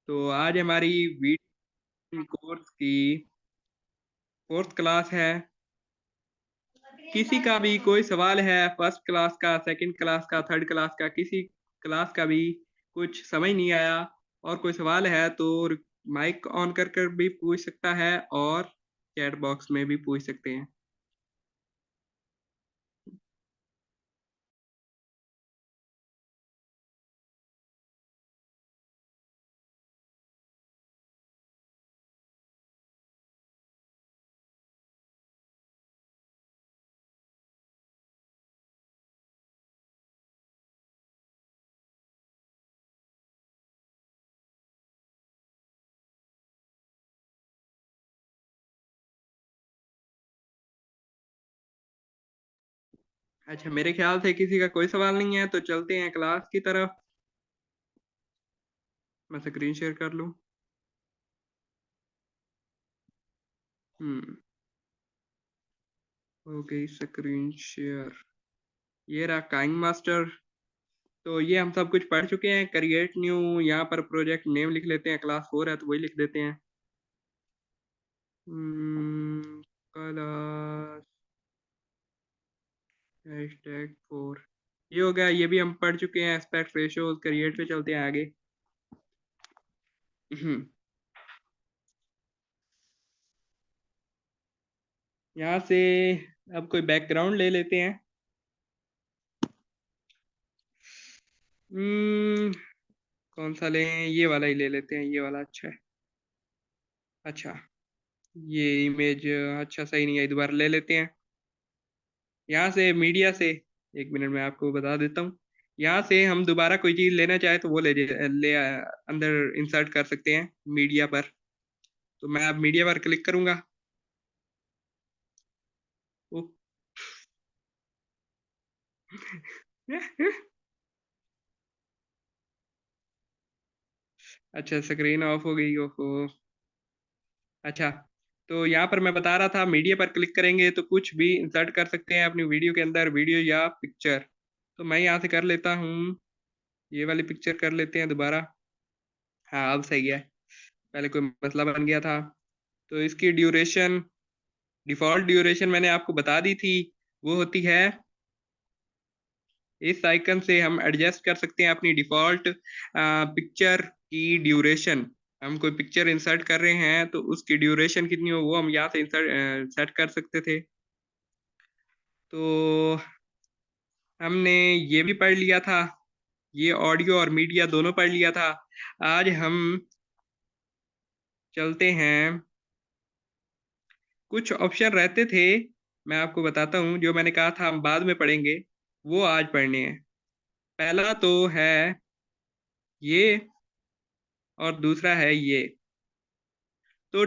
तो आज हमारी वीडियो कोर्स की 4th क्लास है। किसी का भी कोई सवाल है, फर्स्ट क्लास का, सेकंड क्लास का, थर्ड क्लास का, किसी क्लास का भी कुछ समझ नहीं आया और कोई सवाल है तो माइक ऑन कर कर भी पूछ सकता है और चैट बॉक्स में भी पूछ सकते हैं। अच्छा, मेरे ख्याल से किसी का कोई सवाल नहीं है तो चलते हैं क्लास की तरफ। मैं स्क्रीन शेयर कर लूं। Okay, screen share. ये रहा काइंग मास्टर। तो ये हम सब कुछ पढ़ चुके हैं। क्रिएट न्यू, यहाँ पर प्रोजेक्ट नेम लिख लेते हैं, क्लास 4 है तो वही लिख देते हैं। क्लास #4 ये हो गया। ये भी हम पढ़ चुके हैं। Aspect ratios. क्रिएट पे चलते हैं आगे। यहाँ से अब कोई बैकग्राउंड ले लेते हैं। कौन सा लें? ये वाला ही ले लेते हैं। ये वाला अच्छा है। अच्छा, ये इमेज अच्छा सही नहीं है, दोबारा ले लेते हैं। यहाँ से मीडिया से, एक मिनट में आपको बता देता हूँ। यहाँ से हम दोबारा कोई चीज लेना चाहे तो वो अंदर इंसर्ट कर सकते हैं मीडिया पर। तो मैं अब मीडिया पर क्लिक करूंगा। ओ, अच्छा, स्क्रीन ऑफ हो गई। ओहो। अच्छा, तो यहाँ पर मैं बता रहा था मीडिया पर क्लिक करेंगे तो कुछ भी इंसर्ट कर सकते हैं अपनी वीडियो के अंदर, वीडियो या पिक्चर। तो मैं यहाँ से कर लेता हूँ, ये वाली पिक्चर कर लेते हैं दोबारा। हाँ, अब सही है। पहले कोई मसला बन गया था। तो इसकी ड्यूरेशन, डिफॉल्ट ड्यूरेशन मैंने आपको बता दी थी, वो होती है। इस आइकन से हम एडजस्ट कर सकते हैं अपनी डिफॉल्ट पिक्चर की ड्यूरेशन। हम कोई पिक्चर इंसर्ट कर रहे हैं तो उसकी ड्यूरेशन कितनी हो वो हम यहाँ से इंसर्ट सेट कर सकते थे। तो हमने ये भी पढ़ लिया था, ये ऑडियो और मीडिया दोनों पढ़ लिया था। आज हम चलते हैं। कुछ ऑप्शन रहते थे, मैं आपको बताता हूँ, जो मैंने कहा था हम बाद में पढ़ेंगे, वो आज पढ़ने हैं। पहला तो है ये, और दूसरा है ये। तो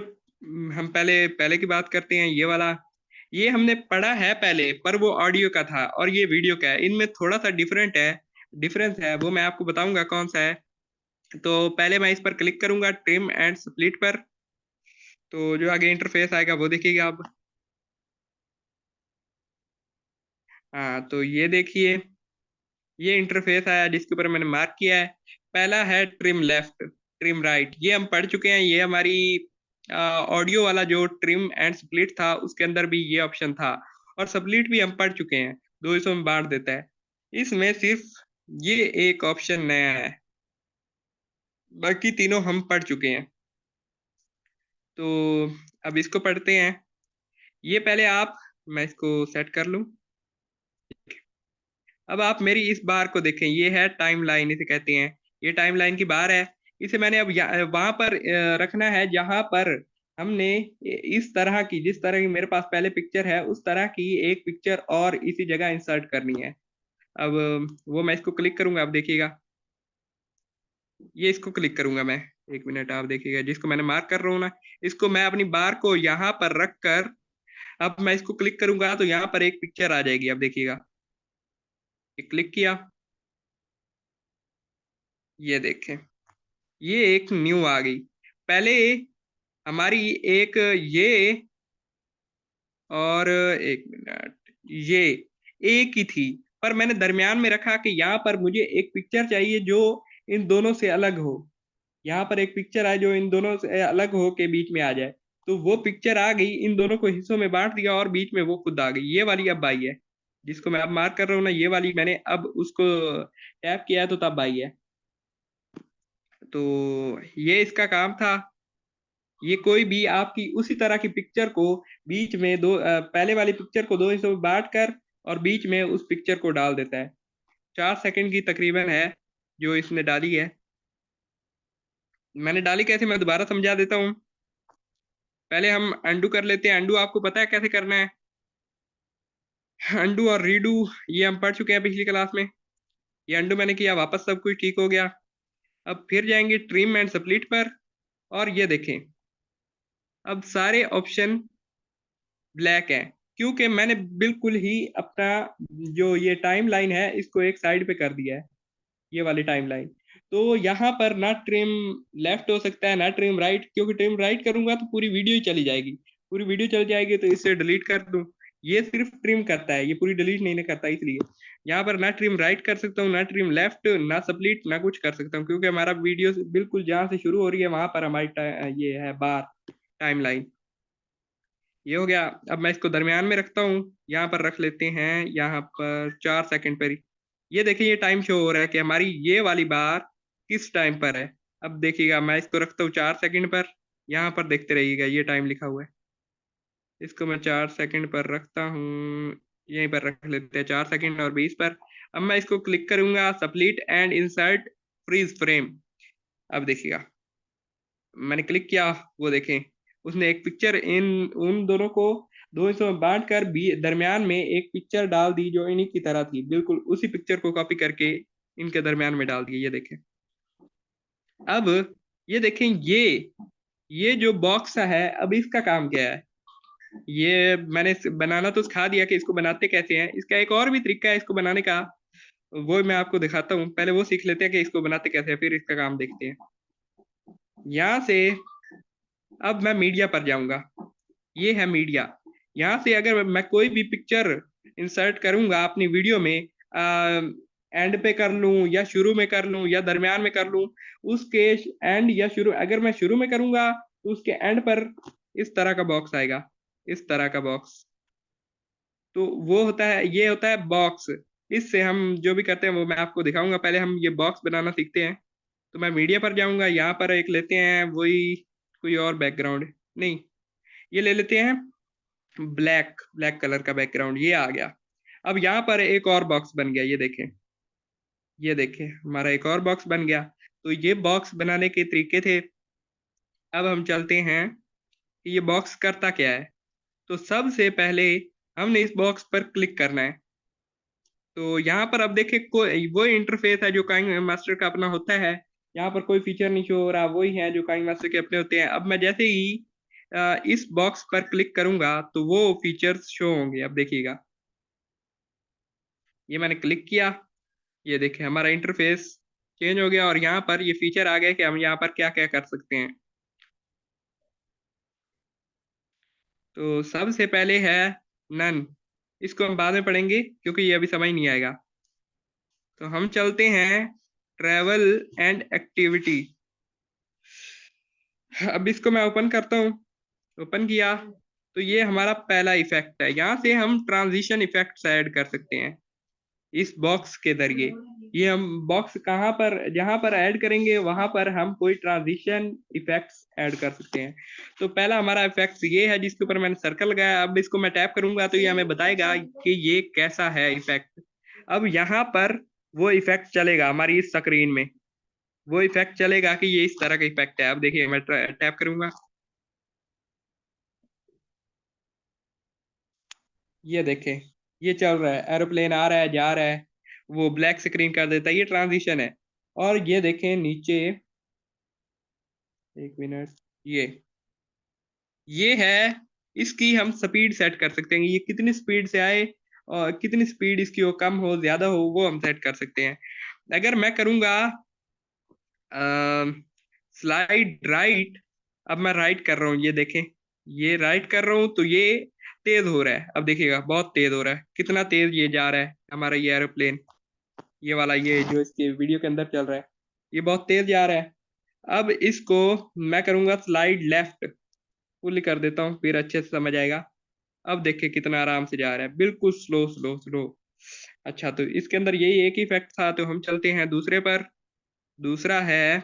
हम पहले पहले की बात करते हैं, ये वाला। ये हमने पढ़ा है पहले, पर वो ऑडियो का था और ये वीडियो का है। इनमें थोड़ा सा डिफरेंस है, वो मैं आपको बताऊंगा कौन सा है। तो पहले मैं इस पर क्लिक करूंगा, ट्रिम एंड स्प्लिट पर। तो जो आगे इंटरफेस आएगा वो देखिएगा आप। हाँ, तो ये देखिए, ये इंटरफेस आया जिसके ऊपर मैंने मार्क किया है। पहला है ट्रिम लेफ्ट, ट्रिम राइट, ये हम पढ़ चुके हैं। ये हमारी ऑडियो वाला जो ट्रिम एंड स्प्लिट था उसके अंदर भी ये ऑप्शन था। और स्प्लिट भी हम पढ़ चुके हैं, दो हिस्सों में बांट देता है। इसमें सिर्फ ये एक ऑप्शन नया है, बाकी तीनों हम पढ़ चुके हैं। तो अब इसको पढ़ते हैं। ये पहले आप, मैं इसको सेट कर लूं। अब आप मेरी इस बार को देखें, ये है टाइम लाइन इसे कहते हैं। ये टाइम लाइन की बार है। इसे मैंने अब वहां पर रखना है जहां पर हमने इस तरह की, जिस तरह की मेरे पास पहले पिक्चर है उस तरह की एक पिक्चर और इसी जगह इंसर्ट करनी है। अब वो मैं इसको क्लिक करूंगा, आप देखिएगा। ये इसको क्लिक करूंगा मैं, एक मिनट आप देखिएगा, जिसको मैंने मार्क कर रहा हूँ ना, इसको मैं अपनी बार को यहाँ पर रख कर, अब मैं इसको क्लिक करूंगा तो यहाँ पर एक पिक्चर आ जाएगी, अब देखिएगा। क्लिक किया, ये देखें, ये एक न्यू आ गई। पहले हमारी एक ये, और एक मिनट, ये एक ही थी, पर मैंने दरमियान में रखा कि यहाँ पर मुझे एक पिक्चर चाहिए जो इन दोनों से अलग हो। यहाँ पर एक पिक्चर है जो इन दोनों से अलग हो के बीच में आ जाए, तो वो पिक्चर आ गई, इन दोनों को हिस्सों में बांट दिया और बीच में वो खुद आ गई। ये वाली अब आई है, जिसको मैं अब मार्क कर रहा हूँ ना, ये वाली मैंने अब उसको टैप किया है तो तब आई है। तो ये इसका काम था। ये कोई भी आपकी उसी तरह की पिक्चर को बीच में पहले वाली पिक्चर को दो हिस्सों में बांट कर और बीच में उस पिक्चर को डाल देता है। 4 सेकंड की तकरीबन है जो इसने डाली है। मैंने डाली कैसे, मैं दोबारा समझा देता हूँ। पहले हम अंडू कर लेते हैं। अंडू आपको पता है कैसे करना है? अंडू और रीडू ये हम पढ़ चुके हैं पिछली क्लास में। ये अंडू मैंने किया, वापस सब कुछ ठीक हो गया। अब फिर जाएंगे ट्रिम एंड स्प्लिट पर, और ये देखें अब सारे ऑप्शन ब्लैक है, क्योंकि मैंने बिल्कुल ही अपना जो ये टाइम लाइन है इसको एक साइड पे कर दिया है, ये वाली टाइम लाइन। तो यहाँ पर ना ट्रिम लेफ्ट हो सकता है ना ट्रिम राइट, क्योंकि ट्रिम राइट करूंगा तो पूरी वीडियो ही चली जाएगी। पूरी वीडियो चल जाएगी तो इसे डिलीट कर दूं। ये सिर्फ ट्रिम करता है, ये पूरी डिलीट नहीं करता, इसलिए यहाँ पर ना ट्रिम राइट कर सकता हूँ, ना ट्रिम लेफ्ट, ना स्प्लिट, ना कुछ कर सकता हूँ, क्योंकि हमारा वीडियो बिल्कुल जहाँ से शुरू हो रही है वहां पर हमारी ये है बार टाइम लाइन। ये हो गया। अब मैं इसको दरमियान में रखता हूँ, यहाँ पर रख लेते हैं, यहाँ पर 4 सेकंड पर ही। ये देखिए ये टाइम शो हो रहा है कि हमारी ये वाली बार किस टाइम पर है। अब देखिएगा मैं इसको रखता हूँ 4 सेकंड पर, यहाँ पर देखते रहिएगा ये टाइम लिखा हुआ है। इसको मैं 4 सेकंड पर रखता हूँ, यहीं पर रख लेते हैं 4 सेकंड और 20 पर। अब मैं इसको क्लिक करूंगा split and insert freeze frame. अब देखिएगा मैंने क्लिक किया, वो देखें उसने एक पिक्चर इन उन दोनों को दो हिस्सों में बांट कर दरमियान में एक पिक्चर डाल दी जो इन्हीं की तरह थी, बिल्कुल उसी पिक्चर को कॉपी करके इनके दरमियान में डाल दिया। ये देखें। अब ये देखें, ये जो बॉक्स है अब इसका काम क्या है? ये मैंने बनाना तो सिखा दिया कि इसको बनाते कैसे हैं। इसका एक और भी तरीका है इसको बनाने का, वो मैं आपको दिखाता हूँ। पहले वो सीख लेते हैं कि इसको बनाते कैसे हैं, फिर इसका काम देखते हैं। यहाँ से अब मैं मीडिया पर जाऊंगा, ये है मीडिया। यहाँ से अगर मैं कोई भी पिक्चर इंसर्ट करूंगा अपनी वीडियो में, एंड पे कर लूं या शुरू में कर लूं या दरमियान में कर लूं, उसके एंड या शुरू, अगर मैं शुरू में करूंगा तो उसके एंड पर इस तरह का बॉक्स आएगा, इस तरह का बॉक्स। तो वो होता है, ये होता है बॉक्स। इससे हम जो भी करते हैं वो मैं आपको दिखाऊंगा। पहले हम ये बॉक्स बनाना सीखते हैं। तो मैं मीडिया पर जाऊंगा, यहाँ पर एक लेते हैं वही कोई और बैकग्राउंड, नहीं ये ले लेते हैं ब्लैक, ब्लैक कलर का बैकग्राउंड, ये आ गया। अब यहाँ पर एक और बॉक्स बन गया, ये देखें, ये देखें हमारा एक और बॉक्स बन गया। तो ये बॉक्स बनाने के तरीके थे। अब हम चलते हैं कि ये बॉक्स करता क्या है। तो सबसे पहले हमने इस बॉक्स पर क्लिक करना है। तो यहाँ पर अब देखें कोई वो इंटरफेस है जो काइंग मास्टर का अपना होता है। यहाँ पर कोई फीचर नहीं शो हो रहा, वही है जो काइंग मास्टर के अपने होते हैं। अब मैं जैसे ही इस बॉक्स पर क्लिक करूंगा तो वो फीचर्स शो होंगे। अब देखिएगा ये मैंने क्लिक किया, ये देखें हमारा इंटरफेस चेंज हो गया और यहाँ पर ये फीचर आ गया कि हम यहाँ पर क्या क्या कर सकते हैं। तो सबसे पहले है नन, इसको हम बाद में पढ़ेंगे क्योंकि ये अभी समझ नहीं आएगा। तो हम चलते हैं ट्रैवल एंड एक्टिविटी। अब इसको मैं ओपन करता हूँ। ओपन किया तो ये हमारा पहला इफेक्ट है। यहाँ से हम ट्रांजिशन इफेक्ट्स ऐड कर सकते हैं इस बॉक्स के जरिए। ये हम बॉक्स कहाँ पर, जहां पर ऐड करेंगे वहां पर हम कोई ट्रांजिशन इफेक्ट्स ऐड कर सकते हैं। तो पहला हमारा इफेक्ट ये है जिसके ऊपर मैंने सर्कल लगाया। अब इसको मैं टैप करूंगा तो ये हमें बताएगा कि ये कैसा है इफेक्ट। अब यहाँ पर वो इफेक्ट चलेगा हमारी इस स्क्रीन में, वो इफेक्ट चलेगा कि ये इस तरह का इफेक्ट है। अब देखिए मैं टैप करूंगा, ये देखें ये चल रहा है, एरोप्लेन आ रहा है जा रहा है, वो ब्लैक स्क्रीन कर देता है, ये ट्रांजिशन है। और ये देखें नीचे, एक मिनट, ये है, इसकी हम स्पीड सेट कर सकते हैं, ये कितनी स्पीड से आए और कितनी स्पीड इसकी हो, कम हो ज्यादा हो, वो हम सेट कर सकते हैं। अगर मैं करूंगा स्लाइड राइट, अब मैं राइट कर रहा हूँ, ये देखें ये राइट कर रहा हूँ तो ये तेज हो रहा है। अब देखिएगा बहुत तेज हो रहा है, कितना तेज ये जा रहा है हमारा ये एरोप्लेन, ये वाला ये जो इसके वीडियो के अंदर चल रहा है, ये बहुत तेज जा रहा है। अब इसको मैं करूंगा स्लाइड लेफ्ट, फुल कर देता हूँ, फिर अच्छे से समझ आएगा। अब देखिए कितना आराम से जा रहा है, बिल्कुल स्लो स्लो स्लो। अच्छा, तो इसके अंदर यही एक इफेक्ट था, तो हम चलते हैं दूसरे पर। दूसरा है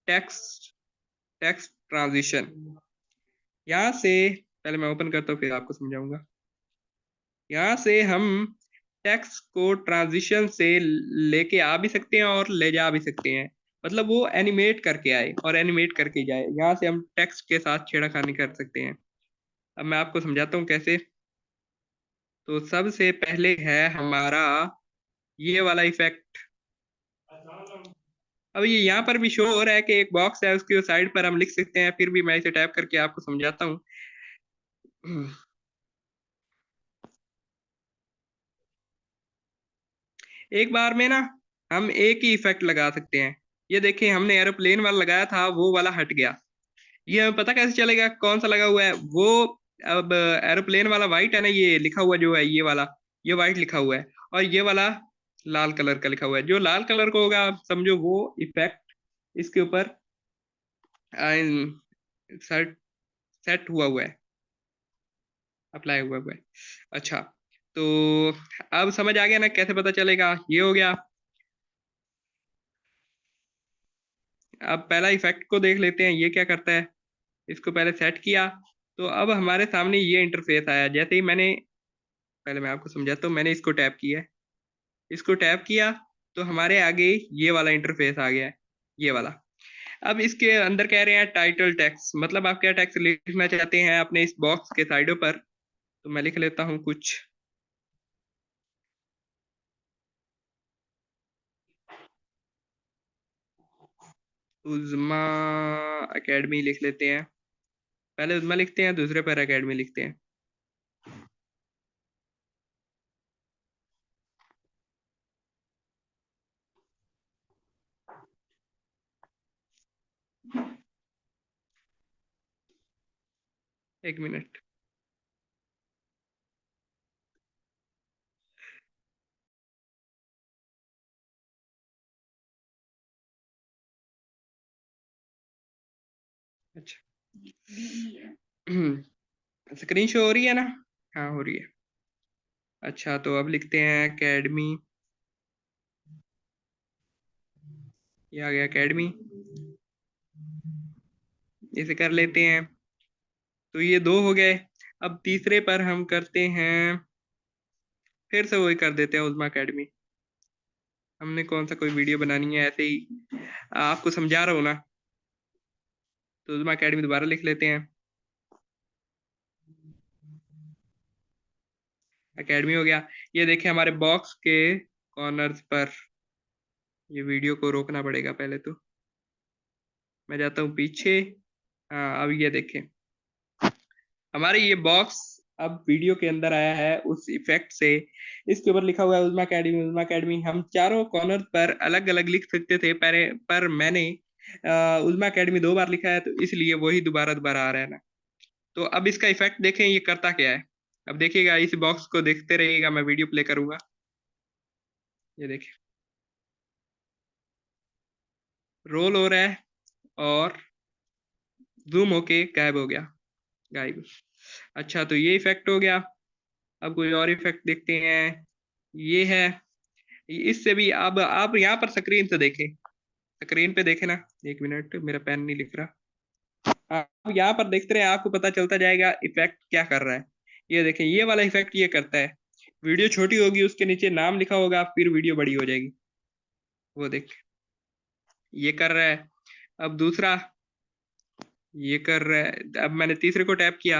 टेक्स्ट टेक्स्ट ट्रांजिशन। यहाँ से पहले मैं ओपन करता हूँ, फिर आपको समझाऊंगा। यहाँ से हम टेक्स्ट को ट्रांजिशन से लेके आ भी सकते हैं और ले जा भी सकते हैं, मतलब वो एनिमेट करके आए और एनिमेट करके जाए। यहाँ से हम टेक्स्ट के साथ छेड़खानी कर सकते हैं। अब मैं आपको समझाता हूँ कैसे। तो सबसे पहले है हमारा ये वाला इफेक्ट। अब ये यहाँ पर भी शो हो रहा है कि एक बॉक्स है, उसके साइड पर हम लिख सकते हैं, फिर भी मैं इसे टैप करके आपको समझाता हूँ। एक बार में ना हम एक ही इफेक्ट लगा सकते हैं। ये देखिए, हमने एरोप्लेन वाला लगाया था, वो वाला हट गया। ये हमें पता कैसे चलेगा कौन सा लगा हुआ है वो? अब एरोप्लेन वाला व्हाइट है ना, ये लिखा हुआ जो है ये वाला, ये व्हाइट लिखा हुआ है, और ये वाला लाल कलर का लिखा हुआ है। जो लाल कलर का होगा आप समझो वो इफेक्ट इसके ऊपर सेट सेट हुआ हुआ है, अप्लाई हुआ हुआ है। अच्छा, तो अब समझ आ गया ना कैसे पता चलेगा? ये हो गया। अब पहला इफेक्ट को देख लेते हैं, ये क्या करता है। इसको पहले सेट किया, तो अब हमारे सामने ये इंटरफेस आया। जैसे ही मैंने, पहले मैं आपको समझाता हूँ, मैंने इसको टैप किया है, इसको टैप किया, तो हमारे आगे ये वाला इंटरफेस आ गया है, ये वाला। अब इसके अंदर कह रहे हैं टाइटल टेक्स्ट, मतलब आप क्या टेक्स्ट लिखना चाहते हैं अपने इस बॉक्स के साइडों पर। तो मैं लिख लेता हूँ कुछ। उज़मा एकेडमी लिख लेते हैं। पहले उज़मा लिखते हैं, दूसरे पर एकेडमी लिखते हैं। एक मिनट। अच्छा, स्क्रीन शो हो रही है ना? हाँ, हो रही है। अच्छा, तो अब लिखते हैं एकेडमी। ये आ गया एकेडमी, इसे कर लेते हैं। तो ये दो हो गए। अब तीसरे पर हम करते हैं, फिर से वही कर देते हैं उज़मा एकेडमी। हमने कौन सा कोई वीडियो बनानी है, ऐसे ही आपको समझा रहा हूँ ना। तो उज़मा एकेडमी दोबारा लिख लेते हैं, एकेडमी हो गया। ये देखिए हमारे बॉक्स के कॉर्नर्स पर, ये वीडियो को रोकना पड़ेगा पहले तो। मैं जाता हूँ पीछे। हाँ, अब ये देखें, हमारे ये बॉक्स अब वीडियो के अंदर आया है उस इफेक्ट से। इसके ऊपर लिखा हुआ है उज़मा अकेडमी, उज़मा अकेडमी। हम चारों कॉर्नर पर अलग अलग लिख सकते थे, पर मैंने उज़मा अकेडमी दो बार लिखा है, तो इसलिए वही दोबारा दोबारा आ रहा है ना। तो अब इसका इफेक्ट देखें, ये करता क्या है। अब देखिएगा, इस बॉक्स को देखते रहिएगा, मैं वीडियो प्ले करूंगा। ये देखिए, रोल हो रहा है और जूम होके गायब हो गया, गायब। अच्छा, तो ये इफेक्ट हो गया। अब कोई और इफेक्ट देखते हैं। ये है, इससे भी अब आप यहाँ पर स्क्रीन से देखें, स्क्रीन पे देखें ना। एक मिनट, मेरा पेन नहीं लिख रहा। आप यहाँ पर देखते रहे, आपको पता चलता जाएगा इफेक्ट क्या कर रहा है। ये देखें, ये वाला इफेक्ट ये करता है। वीडियो छोटी होगी, उसके नीचे नाम लिखा होगा, फिर वीडियो बड़ी हो जाएगी। वो देख, ये कर रहा है। अब दूसरा, ये कर रहा है। अब मैंने तीसरे को टैप किया।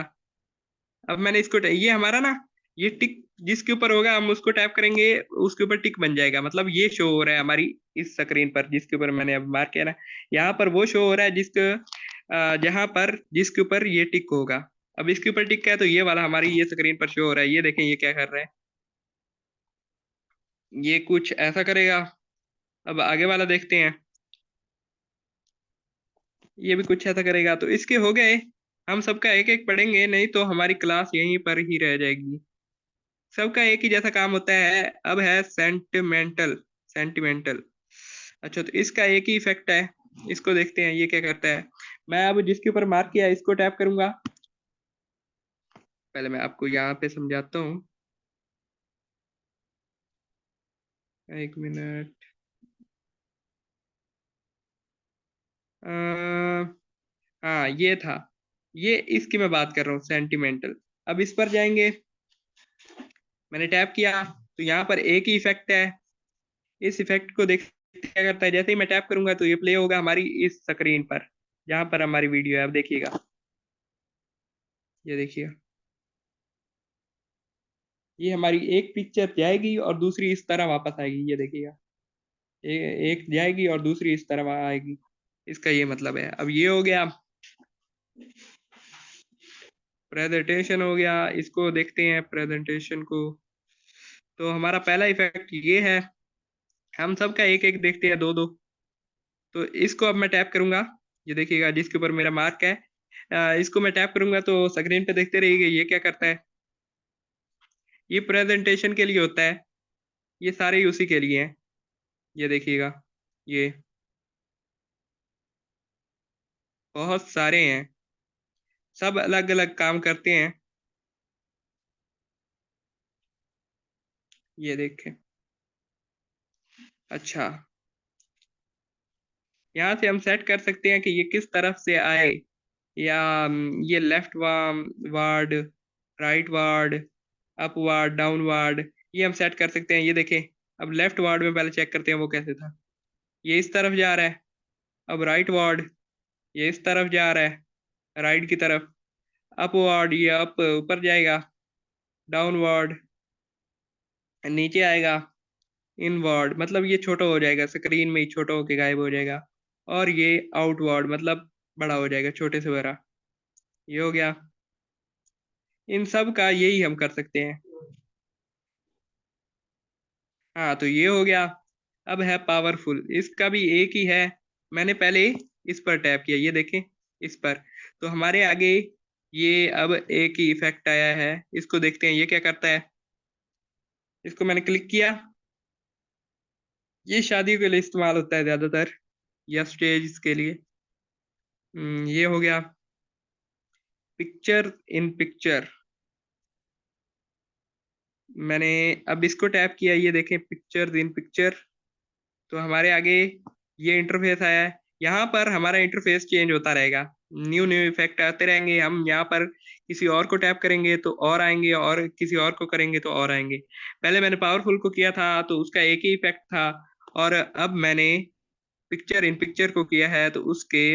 अब मैंने इसको ये हमारा ना, ये टिक जिसके ऊपर होगा हम उसको टैप करेंगे, उसके ऊपर टिक बन जाएगा। मतलब ये शो हो रहा है हमारी इस स्क्रीन पर, जिसके ऊपर मैंने अब मार्क किया ना। यहाँ पर वो शो हो रहा है जहाँ पर जिसके ऊपर ये टिक होगा। अब इसके ऊपर टिक है, तो ये वाला हमारी ये स्क्रीन पर शो हो रहा है। ये देखें, ये क्या कर रहा है, ये कुछ ऐसा करेगा। अब आगे वाला देखते हैं, ये भी कुछ ऐसा करेगा। तो इसके हो गए। हम सबका एक एक पढ़ेंगे, नहीं तो हमारी क्लास यहीं पर ही रह जाएगी। सबका एक ही जैसा काम होता है। अब है सेंटिमेंटल, सेंटिमेंटल। अच्छा, तो इसका एक ही इफेक्ट है, इसको देखते हैं ये क्या करता है। मैं अब जिसके ऊपर मार्क किया इसको टैप करूंगा। पहले मैं आपको यहाँ पे समझाता हूँ। एक मिनट। हाँ ये था। ये इसकी मैं बात कर रहा हूँ, सेंटिमेंटल। अब इस पर जाएंगे। मैंने टैप किया तो यहाँ पर एक ही इफेक्ट है। इस इफेक्ट को देख क्या करता है, जैसे ही मैं टैप करूंगा तो ये प्ले होगा हमारी इस स्क्रीन पर, जहां पर हमारी वीडियो है। अब देखिएगा, ये देखिए, ये हमारी एक पिक्चर जाएगी और दूसरी इस तरह वापस आएगी। ये देखिएगा, एक जाएगी और दूसरी इस तरह आएगी। इसका ये मतलब है। अब ये हो गया, प्रेजेंटेशन हो गया। इसको देखते हैं प्रेजेंटेशन को। तो हमारा पहला इफेक्ट ये है। हम सबका एक एक देखते हैं, दो दो। तो इसको अब मैं टैप करूंगा। ये देखिएगा जिसके ऊपर मेरा मार्क है, इसको मैं टैप करूंगा तो स्क्रीन पे देखते रहिए ये क्या करता है। ये प्रेजेंटेशन के लिए होता है। ये सारे ही उसी के लिए हैं। ये देखिएगा, ये बहुत सारे हैं, सब अलग अलग काम करते हैं। ये देखें। अच्छा, यहाँ से हम सेट कर सकते हैं कि ये किस तरफ से आए, या ये left ward, right ward, upward, downward, ये हम सेट कर सकते हैं। ये देखें, अब लेफ्ट वार्ड में पहले चेक करते हैं वो कैसे था। ये इस तरफ जा रहा है। अब राइट वार्ड, ये इस तरफ जा रहा है, राइट की तरफ। अपवार्ड, ये अप ऊपर जाएगा। डाउनवार्ड नीचे आएगा। इनवर्ड मतलब ये छोटा हो जाएगा, स्क्रीन में ही छोटा होके गायब हो जाएगा। और ये आउटवर्ड मतलब बड़ा हो जाएगा, छोटे से बड़ा। ये हो गया। इन सब का यही हम कर सकते हैं। हाँ तो ये हो गया। अब है पावरफुल, इसका भी एक ही है। मैंने पहले इस पर टैप किया, ये देखें, इस पर। तो हमारे आगे ये अब एक ही इफेक्ट आया है। इसको देखते हैं ये क्या करता है। इसको मैंने क्लिक किया। ये शादी के लिए इस्तेमाल होता है ज्यादातर, या स्टेज के लिए। ये हो गया पिक्चर इन पिक्चर। मैंने अब इसको टैप किया, ये देखें पिक्चर इन पिक्चर। तो हमारे आगे ये इंटरफेस आया है। यहाँ पर हमारा इंटरफेस चेंज होता रहेगा, न्यू न्यू इफेक्ट आते रहेंगे। हम यहाँ पर किसी और को टैप करेंगे तो और आएंगे, और किसी और को करेंगे तो और आएंगे। पहले मैंने पावरफुल को किया था तो उसका एक ही इफेक्ट था, और अब मैंने पिक्चर इन पिक्चर को किया है तो उसके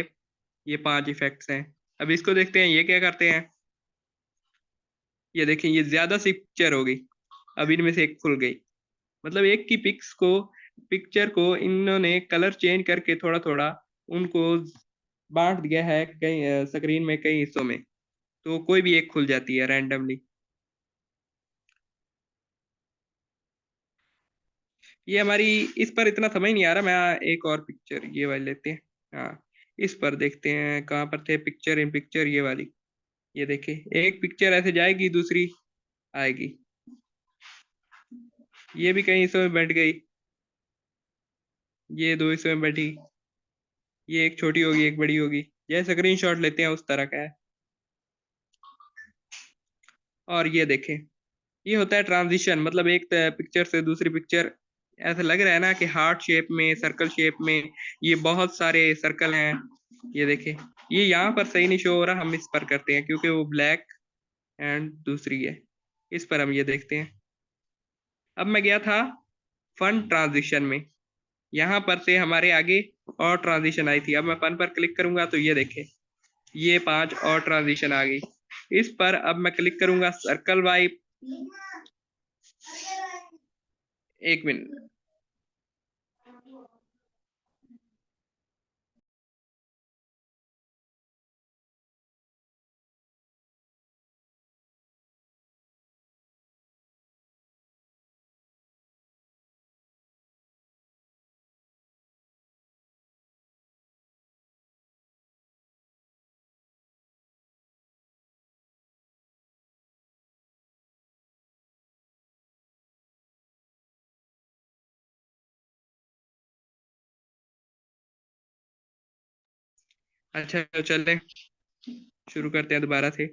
ये 5 इफेक्ट्स हैं। अब इसको देखते हैं ये क्या करते हैं। ये देखें, ये ज्यादा सी पिक्चर हो गई। अब इनमें से एक खुल गई, मतलब एक की पिक्चर को इन्होंने कलर चेंज करके थोड़ा थोड़ा उनको बांट दिया है कई स्क्रीन में कई हिस्सों में। तो कोई भी एक खुल जाती है रैंडमली। ये हमारी, इस पर इतना समझ नहीं आ रहा। मैं एक और पिक्चर ये वाली लेते हैं। हाँ, इस पर देखते हैं कहाँ पर थे, पिक्चर इन पिक्चर ये वाली। ये देखिए, एक पिक्चर ऐसे जाएगी, दूसरी आएगी। ये भी कई हिस्सों में बैठ गई, ये 2 हिस्सों में बैठी। ये एक छोटी होगी, एक बड़ी होगी। जैसे स्क्रीनशॉट लेते हैं उस तरह का है। और ये देखें, ये होता है ट्रांजिशन, मतलब एक पिक्चर से दूसरी पिक्चर। ऐसा लग रहा है ना कि हार्ट शेप में, सर्कल शेप में ये बहुत सारे सर्कल हैं। ये देखें, ये यहाँ पर सही नहीं शो हो रहा, हम इस पर करते हैं क्योंकि वो ब्लैक एंड दूसरी है। इस पर हम ये देखते हैं। अब मैं गया था फन ट्रांजिशन में, यहाँ पर से हमारे आगे और ट्रांजिशन आई थी। अब मैं फन पर क्लिक करूंगा तो ये देखें, ये 5 और ट्रांजिशन आ गई। इस पर अब मैं क्लिक करूंगा सर्कल वाइप। एक मिनट। अच्छा तो चले शुरू करते हैं दोबारा से।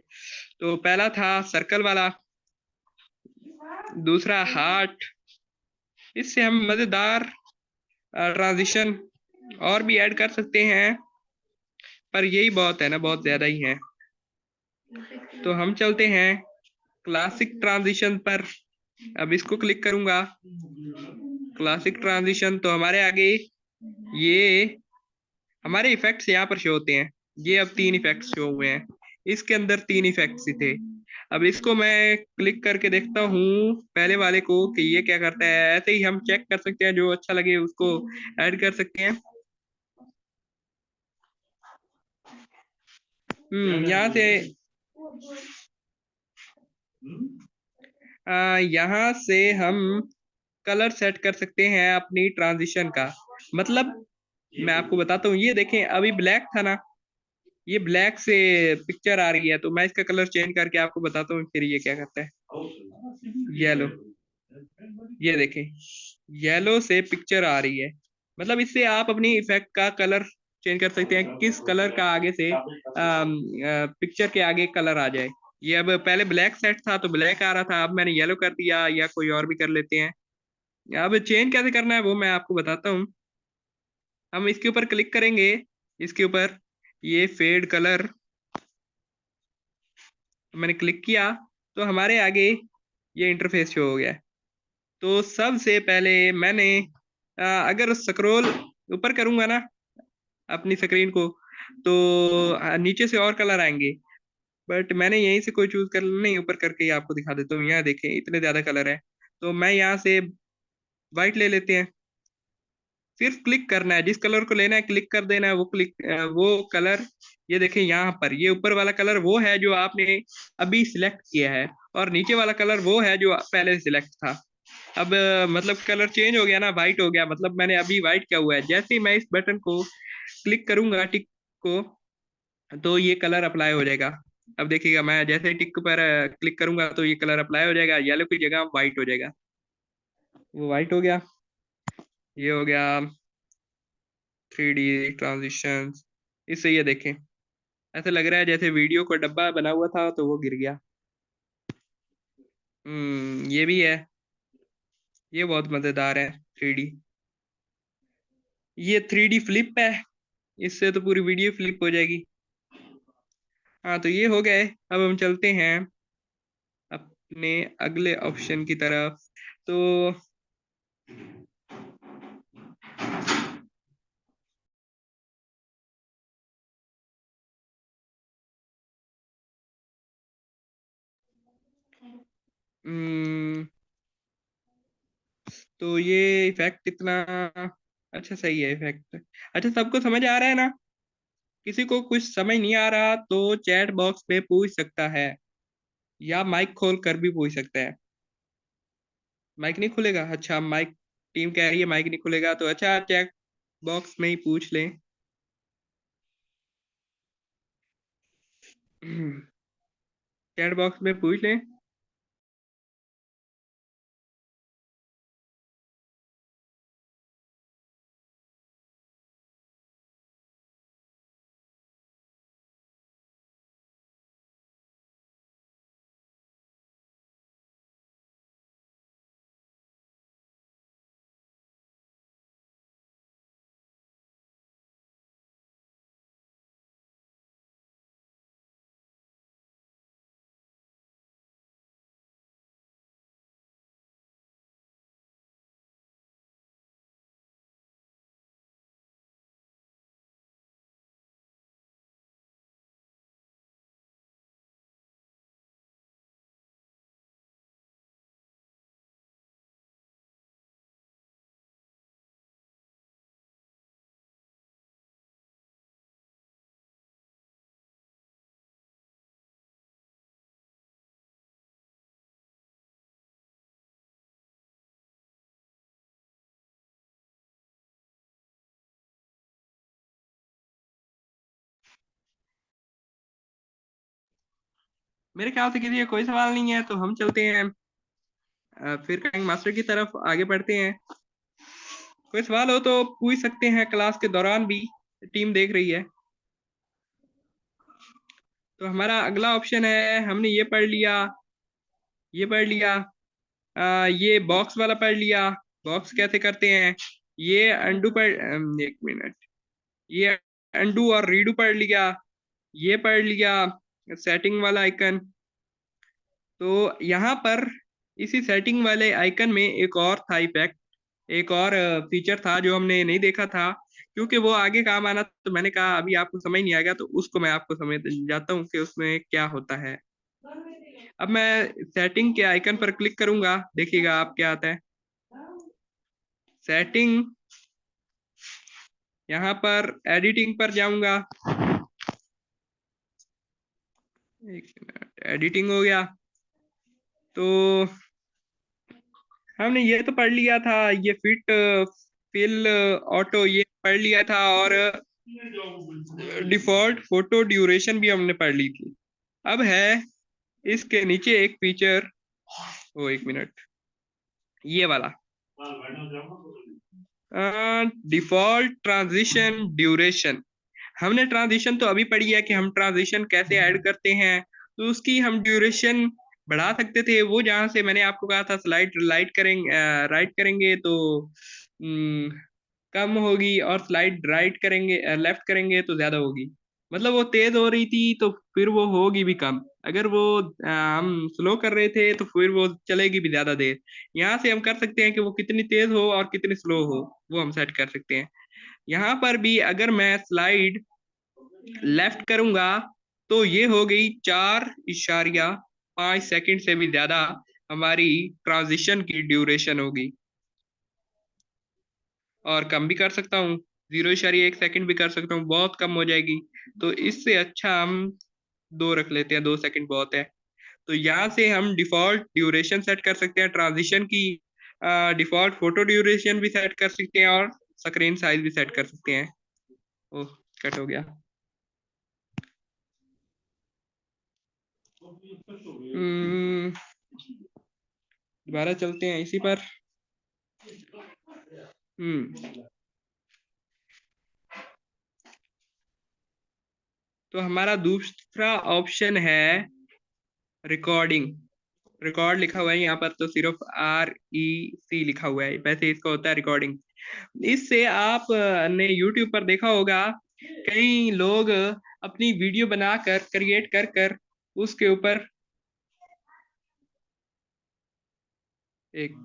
तो पहला था सर्कल वाला, दूसरा हार्ट। इससे हम मजेदार ट्रांजिशन और भी ऐड कर सकते हैं, पर यही बहुत है ना, बहुत ज्यादा ही है। तो हम चलते हैं क्लासिक ट्रांजिशन पर। अब इसको क्लिक करूंगा, क्लासिक ट्रांजिशन। तो हमारे आगे ये हमारे इफेक्ट्स यहाँ पर शो होते हैं। ये अब 3 इफेक्ट्स शो हुए हैं, इसके अंदर 3 इफेक्ट्स ही थे। अब इसको मैं क्लिक करके देखता हूँ पहले वाले को कि ये क्या करता है। ऐसे ही हम चेक कर सकते हैं, जो अच्छा लगे उसको ऐड कर सकते हैं। यहाँ से यहाँ से हम कलर सेट कर सकते हैं अपनी ट्रांजिशन का। मतलब मैं आपको बताता हूँ, ये देखें अभी ब्लैक था ना, ये ब्लैक से पिक्चर आ रही है। तो मैं इसका कलर चेंज करके आपको बताता हूँ फिर ये क्या करता है। येलो, ये देखें येलो से पिक्चर आ रही है। मतलब इससे आप अपनी इफेक्ट का कलर चेंज कर सकते हैं, किस कलर का आगे से पिक्चर के आगे कलर आ जाए। ये अब पहले ब्लैक सेट था तो ब्लैक आ रहा था, अब मैंने येलो कर दिया, या कोई और भी कर लेते हैं। अब चेंज कैसे करना है वो मैं आपको बताता हूँ। हम इसके ऊपर क्लिक करेंगे, इसके ऊपर ये फेड कलर मैंने क्लिक किया, तो हमारे आगे ये इंटरफेस शो हो गया है। तो सबसे पहले मैंने अगर स्क्रॉल ऊपर करूंगा ना अपनी स्क्रीन को, तो नीचे से और कलर आएंगे। बट मैंने यहीं से कोई चूज कर नहीं, ऊपर करके ही आपको दिखा देता हूँ। यहाँ देखें इतने ज्यादा कलर है, तो मैं यहाँ से वाइट ले लेते हैं। सिर्फ क्लिक करना है, जिस कलर को लेना है क्लिक कर देना है, वो कलर। ये देखें यहाँ पर ये ऊपर वाला कलर वो है जो आपने अभी सिलेक्ट किया है, और नीचे वाला कलर वो है जो पहले सिलेक्ट था। अब मतलब कलर चेंज हो गया ना, वाइट हो गया। मतलब मैंने अभी वाइट किया हुआ है, जैसे ही मैं इस बटन को क्लिक करूंगा टिक को, तो ये कलर अप्लाई हो जाएगा। अब देखिएगा मैं जैसे ही टिक पर क्लिक करूंगा तो ये कलर अप्लाई हो जाएगा, येलो की जगह व्हाइट हो जाएगा। वो व्हाइट हो गया। ये हो गया 3D ट्रांजिशन। इससे ये देखें ऐसे लग रहा है जैसे वीडियो को डब्बा बना हुआ था तो वो गिर गया। ये भी है, ये बहुत मजेदार है 3D। ये 3D फ्लिप है, इससे तो पूरी वीडियो फ्लिप हो जाएगी। हाँ तो ये हो गए। अब हम चलते हैं अपने अगले ऑप्शन की तरफ। तो हम्म, तो ये इफेक्ट इतना अच्छा सही है इफेक्ट। अच्छा सबको समझ आ रहा है ना? किसी को कुछ समझ नहीं आ रहा तो चैट बॉक्स में पूछ सकता है, या माइक खोल कर भी पूछ सकता है। माइक नहीं खुलेगा? अच्छा माइक, टीम कह रही है माइक नहीं खुलेगा, तो अच्छा चैट बॉक्स में ही पूछ लें। चैट बॉक्स में पूछ लें। मेरे ख्याल से किसी का कोई सवाल नहीं है, तो हम चलते हैं फिर करेंगे मास्टर की तरफ आगे बढ़ते हैं। कोई सवाल हो तो पूछ सकते हैं क्लास के दौरान भी, टीम देख रही है। तो हमारा अगला ऑप्शन है, हमने ये पढ़ लिया, ये पढ़ लिया, ये बॉक्स वाला पढ़ लिया, बॉक्स कैसे करते हैं, ये अंडू पढ़, एक मिनट, ये अंडू और रीडू पढ़ लिया, ये पढ़ लिया, सेटिंग वाला आइकन। तो यहाँ पर इसी सेटिंग वाले आइकन में एक और था इफेक्ट, एक और फीचर था जो हमने नहीं देखा था, क्योंकि वो आगे काम आना, तो मैंने कहा अभी आपको समझ नहीं आएगा, तो उसको मैं आपको समझ जाता हूँ कि उसमें क्या होता है। अब मैं सेटिंग के आइकन पर क्लिक करूंगा, देखिएगा आप क्या आता है। सेटिंग, यहाँ पर एडिटिंग पर जाऊंगा, एक मिनट, एडिटिंग हो गया। तो हमने ये तो पढ़ लिया था, ये फिट फिल ऑटो ये पढ़ लिया था, और डिफॉल्ट फोटो ड्यूरेशन भी हमने पढ़ ली थी। अब है इसके नीचे एक फीचर, ओ एक मिनट, ये वाला डिफॉल्ट ट्रांजिशन ड्यूरेशन। हमने ट्रांजिशन तो अभी पढ़ी है कि हम ट्रांजिशन कैसे ऐड करते हैं, तो उसकी हम ड्यूरेशन बढ़ा सकते थे। वो जहां से मैंने आपको कहा था स्लाइड लाइट करेंगे, राइट करेंगे तो कम होगी, और स्लाइड राइट करेंगे, लेफ्ट करेंगे तो ज्यादा होगी। मतलब वो तेज हो रही थी तो फिर वो होगी भी कम, अगर वो हम स्लो कर रहे थे तो फिर वो चलेगी भी ज्यादा देर। यहाँ से हम कर सकते हैं कि वो कितनी तेज हो और कितनी स्लो हो, वो हम सेट कर सकते हैं। यहाँ पर भी अगर मैं स्लाइड लेफ्ट करूंगा तो ये हो गई 4.5 सेकंड से भी ज्यादा हमारी ट्रांजिशन की ड्यूरेशन होगी। और कम भी कर सकता हूँ, 0.1 सेकंड भी कर सकता हूँ, बहुत कम हो जाएगी। तो इससे अच्छा हम 2 रख लेते हैं, 2 सेकंड बहुत है। तो यहाँ से हम डिफॉल्ट ड्यूरेशन सेट कर सकते हैं ट्रांजिशन की, डिफॉल्ट फोटो ड्यूरेशन भी सेट कर सकते हैं, और स्क्रीन साइज भी सेट कर सकते हैं। ओह, कट हो गया। हम्म, दोबारा चलते हैं इसी पर। हम्म, तो हमारा दूसरा ऑप्शन है रिकॉर्डिंग। रिकॉर्ड लिखा हुआ है यहाँ पर, तो सिर्फ REC लिखा हुआ है, वैसे इसका होता है रिकॉर्डिंग। इससे आप ने यूट्यूब पर देखा होगा, कई लोग अपनी वीडियो बनाकर क्रिएट कर कर उसके ऊपर एक,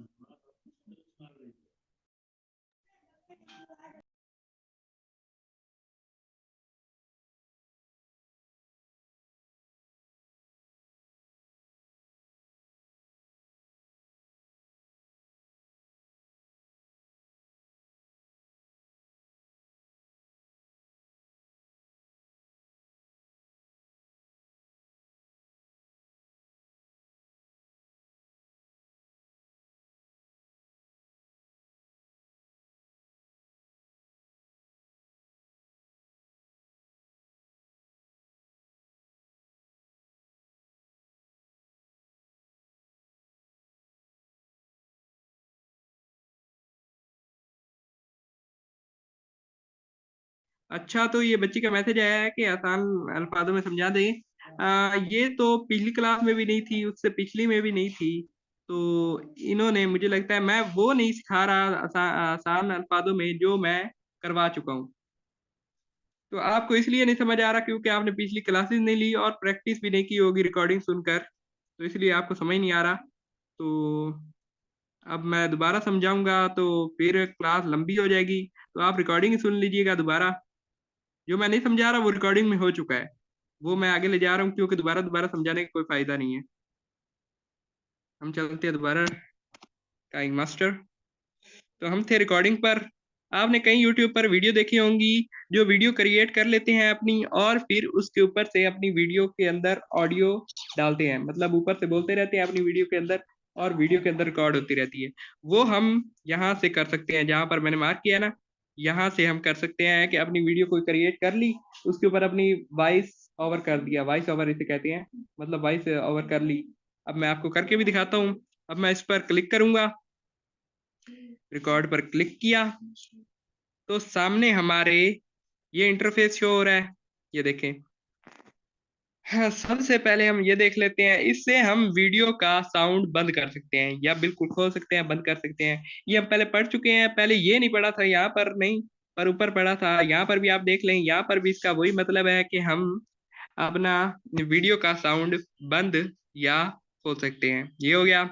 अच्छा, तो ये बच्ची का मैसेज आया है कि आसान अल्फाजों में समझा दें। ये तो पिछली क्लास में भी नहीं थी, उससे पिछली में भी नहीं थी। तो इन्होंने, मुझे लगता है मैं वो नहीं सिखा रहा आसान अल्फाजों में जो मैं करवा चुका हूँ। तो आपको इसलिए नहीं समझ आ रहा क्योंकि आपने पिछली क्लासेस नहीं ली और प्रैक्टिस भी नहीं की होगी रिकॉर्डिंग सुनकर, तो इसलिए आपको समझ नहीं आ रहा। तो अब मैं दोबारा समझाऊंगा तो फिर क्लास लंबी हो जाएगी, तो आप रिकॉर्डिंग सुन लीजिएगा दोबारा। जो मैं नहीं समझा रहा वो रिकॉर्डिंग में हो चुका है, वो मैं आगे ले जा रहा हूँ, क्योंकि दोबारा दोबारा समझाने का कोई फायदा नहीं है। हम चलते हैं दोबारा टाइम मास्टर। तो हम थे रिकॉर्डिंग पर। आपने कई यूट्यूब पर वीडियो देखी होंगी जो वीडियो क्रिएट कर लेते हैं अपनी, और फिर उसके ऊपर से अपनी वीडियो के अंदर ऑडियो डालते हैं, मतलब ऊपर से बोलते रहते हैं अपनी वीडियो के अंदर, और वीडियो के अंदर रिकॉर्ड होती रहती है। वो हम यहाँ से कर सकते हैं, जहाँ पर मैंने मार्क किया ना, यहाँ से हम कर सकते हैं कि अपनी वीडियो कोई क्रिएट कर ली, उसके ऊपर अपनी वॉइस ओवर कर दिया, वॉइस ओवर इसे कहते हैं, मतलब वॉइस ओवर कर ली। अब मैं आपको करके भी दिखाता हूँ। अब मैं इस पर क्लिक करूंगा, रिकॉर्ड पर क्लिक किया, तो सामने हमारे ये इंटरफेस शो हो रहा है, ये देखें। हाँ, सबसे पहले हम ये देख लेते हैं, इससे हम वीडियो का साउंड बंद कर सकते हैं या बिल्कुल खोल सकते हैं, बंद कर सकते हैं। ये हम पहले पढ़ चुके हैं, पहले ये नहीं पढ़ा था यहाँ पर, नहीं पर ऊपर पढ़ा था। यहाँ पर भी आप देख लें, यहाँ पर भी इसका वही मतलब है कि हम अपना वीडियो का साउंड बंद या खोल सकते हैं। ये हो गया।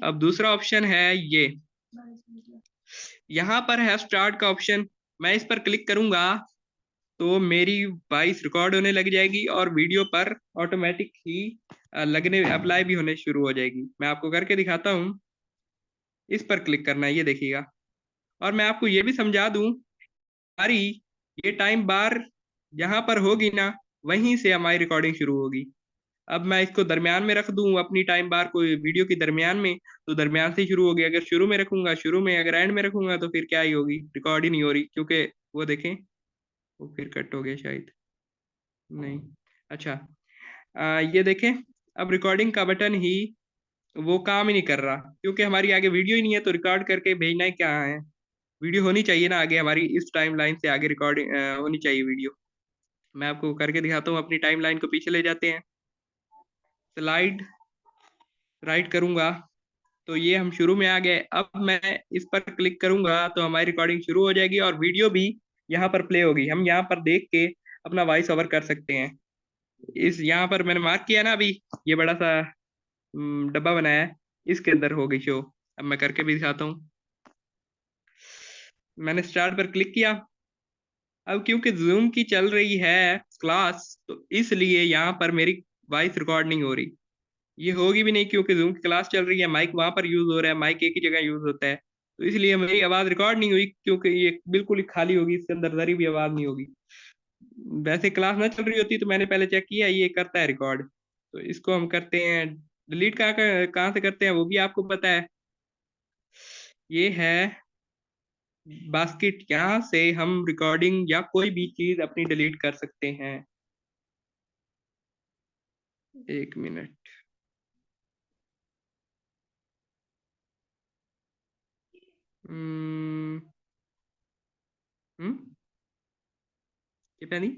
अब दूसरा ऑप्शन है ये, यहाँ पर है स्टार्ट का ऑप्शन। मैं इस पर क्लिक करूंगा तो मेरी वॉइस रिकॉर्ड होने लग जाएगी और वीडियो पर ऑटोमेटिक ही लगने अप्लाई भी होने शुरू हो जाएगी। मैं आपको करके दिखाता हूँ। इस पर क्लिक करना है, ये देखिएगा। और मैं आपको ये भी समझा दूं, हमारी ये टाइम बार जहां पर होगी ना, वहीं से हमारी रिकॉर्डिंग शुरू होगी। अब मैं इसको दरमियान में रख दूं, अपनी टाइम बार को वीडियो की दरमियान में, तो दरमियान से ही शुरू होगी। अगर शुरू में रखूंगा शुरू में, अगर एंड में रखूंगा तो फिर क्या ही होगी, रिकॉर्ड ही नहीं हो रही, क्योंकि वो देखें, वो फिर कट हो गया शायद। नहीं, अच्छा, ये देखें, अब रिकॉर्डिंग का बटन ही वो काम ही नहीं कर रहा, क्योंकि हमारी आगे वीडियो ही नहीं है, तो रिकॉर्ड करके भेजना ही क्या है। वीडियो होनी चाहिए ना आगे हमारी, इस टाइम लाइन से आगे रिकॉर्डिंग होनी चाहिए वीडियो। मैं आपको करके दिखाता हूँ, अपनी टाइम लाइन को पीछे ले जाते हैं, स्लाइड राइट करूंगा तो ये हम शुरू में आ गए। अब मैं इस पर क्लिक करूंगा तो हमारी रिकॉर्डिंग शुरू हो जाएगी और वीडियो भी यहाँ पर प्ले होगी। हम यहाँ पर देख के अपना वॉइस ओवर कर सकते हैं। इस यहाँ पर मैंने मार्क किया ना अभी, ये बड़ा सा डब्बा बनाया है, इसके अंदर हो गई शो। अब मैं करके भी दिखाता हूँ। मैंने स्टार्ट पर क्लिक किया। अब क्योंकि जूम की चल रही है क्लास, तो इसलिए यहाँ पर मेरी वॉइस रिकॉर्ड नहीं हो रही। ये होगी भी नहीं, क्योंकि जूम की क्लास चल रही है, माइक वहां पर यूज हो रहा है, माइक एक ही जगह यूज होता है। तो इसलिए मेरी आवाज रिकॉर्ड नहीं हुई, क्योंकि ये बिल्कुल ही खाली होगी, इसके अंदर जरी भी आवाज नहीं होगी। वैसे क्लास ना चल रही होती तो मैंने पहले चेक किया, ये करता है रिकॉर्ड। तो इसको हम करते हैं डिलीट। कहाँ कहाँ से करते हैं वो भी आपको पता है। ये है बास्केट, यहाँ से हम रिकॉर्डिंग या कोई भी चीज अपनी डिलीट कर सकते हैं। एक मिनट। हम्म हम्म, कितना नहीं।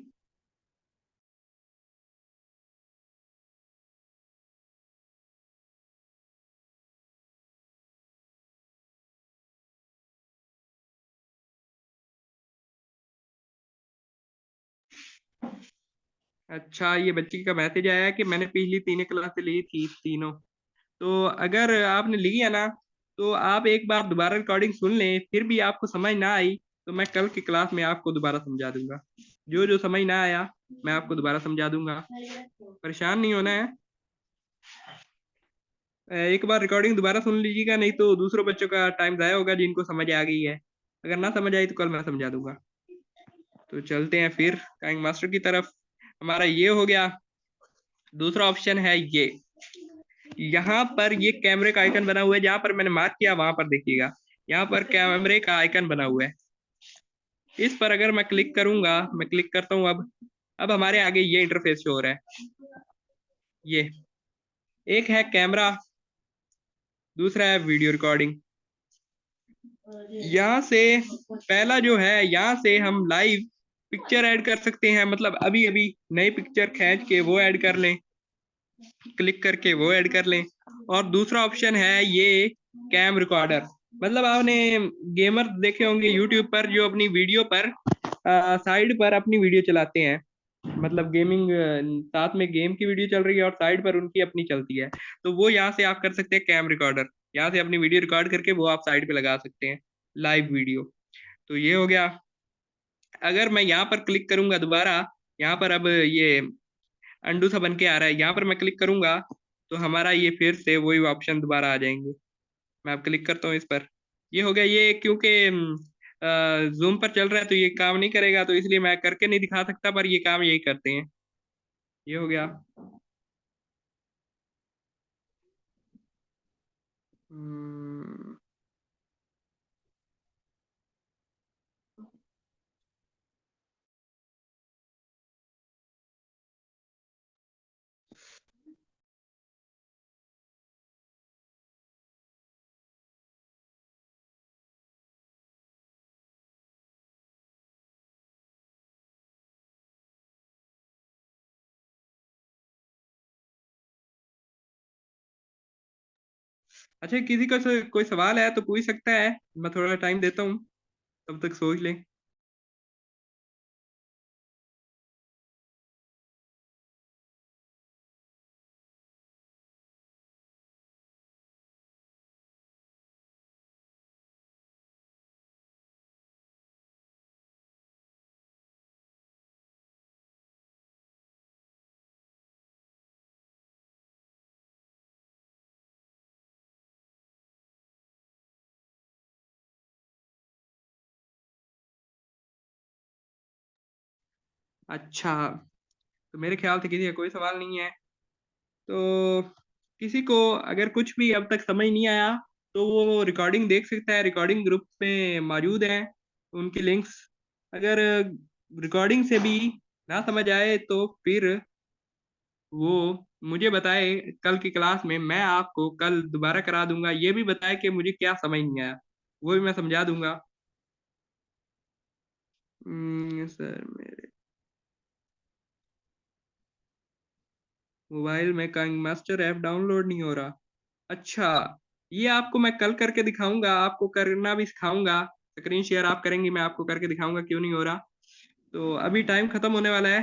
अच्छा, ये बच्ची का मैसेज आया है कि मैंने पिछली 3 क्लास ली थी तीनों। तो अगर आपने ली है ना, तो आप एक बार दोबारा रिकॉर्डिंग सुन लें, फिर भी आपको समझ ना आई तो मैं कल की क्लास में आपको दोबारा समझा दूंगा। जो जो समझ ना आया मैं आपको दोबारा समझा दूंगा, परेशान नहीं होना है। एक बार रिकॉर्डिंग दोबारा सुन लीजिएगा, नहीं तो दूसरों बच्चों का टाइम जाया होगा जिनको समझ आ गई है। अगर ना समझ आई तो कल मैं समझा दूंगा। तो चलते हैं फिर काइंग मास्टर की तरफ। हमारा ये हो गया। दूसरा ऑप्शन है ये, यहाँ पर ये कैमरे का आइकन बना हुआ है, जहां पर मैंने मार्क किया वहां पर देखिएगा, यहाँ पर कैमरे का आइकन बना हुआ है। इस पर अगर मैं क्लिक करूंगा, मैं क्लिक करता हूँ अब हमारे आगे ये इंटरफेस शो हो रहा है। ये एक है कैमरा, दूसरा है वीडियो रिकॉर्डिंग। यहाँ से पहला जो है, यहाँ से हम लाइव पिक्चर ऐड कर सकते हैं, मतलब अभी अभी नई पिक्चर खींच के वो ऐड कर लें, क्लिक करके वो ऐड कर लें। और दूसरा ऑप्शन है ये कैम रिकॉर्डर। मतलब आपने गेमर देखे होंगे यूट्यूब पर, जो अपनी वीडियो पर साइड पर अपनी वीडियो चलाते हैं, मतलब गेमिंग, साथ में गेम की वीडियो चल रही है और साइड पर उनकी अपनी चलती है। तो वो यहाँ से आप कर सकते हैं कैम रिकॉर्डर, यहाँ से अपनी वीडियो रिकॉर्ड करके वो आप साइड पे लगा सकते हैं, लाइव वीडियो। तो ये हो गया। अगर मैं यहाँ पर क्लिक करूंगा दोबारा, यहाँ पर अब ये अंडू सा बन के आ रहा है, यहाँ पर मैं क्लिक करूंगा तो हमारा ये फिर से वही ऑप्शन दोबारा आ जाएंगे। मैं अब क्लिक करता हूँ इस पर। ये हो गया। ये क्योंकि जूम पर चल रहा है तो ये काम नहीं करेगा, तो इसलिए मैं करके नहीं दिखा सकता, पर ये काम यही करते हैं। ये हो गया। हम्म, अच्छा, किसी का कोई सवाल है तो पूछ सकता है, मैं थोड़ा टाइम देता हूँ, तब तक सोच लें। अच्छा, तो मेरे ख्याल से किसी का कोई सवाल नहीं है। तो किसी को अगर कुछ भी अब तक समझ नहीं आया तो वो रिकॉर्डिंग देख सकता है, रिकॉर्डिंग ग्रुप में मौजूद है उनकी लिंक्स। अगर रिकॉर्डिंग से भी ना समझ आए तो फिर वो मुझे बताए कल की क्लास में, मैं आपको कल दोबारा करा दूंगा। ये भी बताए कि मुझे क्या समझ नहीं आया, वो भी मैं समझा दूंगा। सर मेरे मोबाइल में काइंग मास्टर ऐप डाउनलोड नहीं हो रहा। अच्छा, ये आपको मैं कल करके दिखाऊंगा, आपको करना भी सिखाऊंगा। स्क्रीन शेयर आप करेंगे, मैं आपको करके दिखाऊंगा क्यों नहीं हो रहा। तो अभी टाइम खत्म होने वाला है,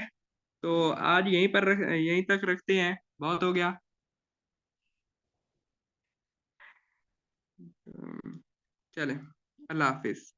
तो आज यहीं तक रखते हैं, बहुत हो गया। चले, अल्लाह हाफिज।